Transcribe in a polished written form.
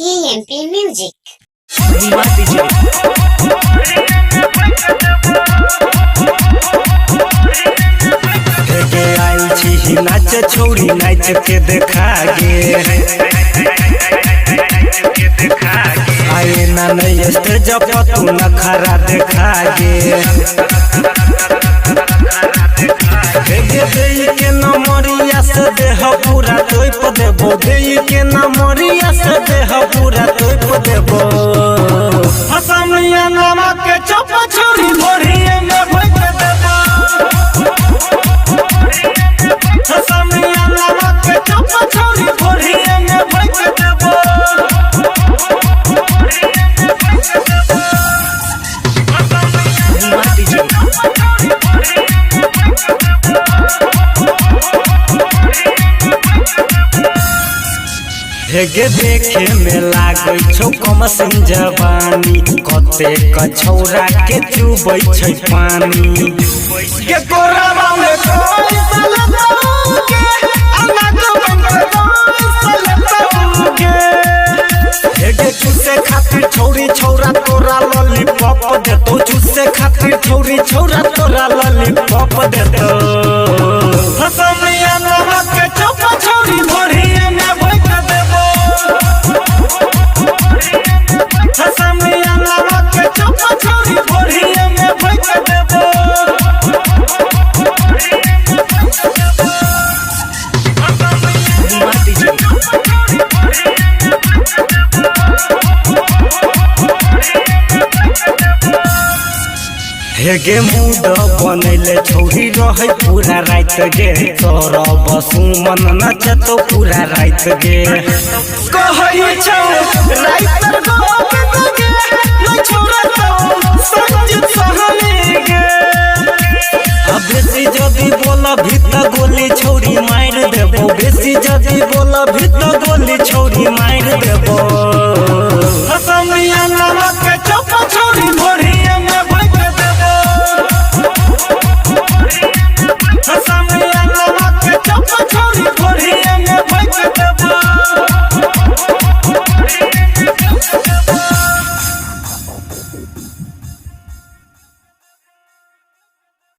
KMP Music. आइल छी नाच छोड़ी नाच के देखा गे आए ना नहीं स्टेज पर तू नखरा देखा गे के नमरिया से देह पूरा तोप देबो के नमरिया से देह पूरा तोप देबो हसमिया नमक के चप छोड़ी भोरिए में भोग देबो हसमिया नमक के चप छोड़ी भोरिए में भोग देबो हेगे देखे में लागै छौ कम सिंह जवानी कते कछौरा के चुबै छै पानी के कोरावा में कोई सलतौ के अलग बंकर सलतौ के हेगे चुसे खातिर छौरी छौरा तोरा लॉलीपॉप देतो चुसे खातिर छौरी छौरा तोरा लॉलीपॉप देतो हसमिया नमक के चप छौरी भोरिए में भोग देबो हसमिया नमक के चप छौरी भोरिए में भोग देबो हेगे मूड बनैले छौरी रहे पूरा रात गे तोरा बसुमन नचतो पूरा रात गे कहै छौ रात गोविंद गे न छोरा तो संजीत सहनी गे अब बेसी जदी बोला भीत गोली छौरी मार देबो बेसी जदी बोला भीत गोली छौरी मार देबो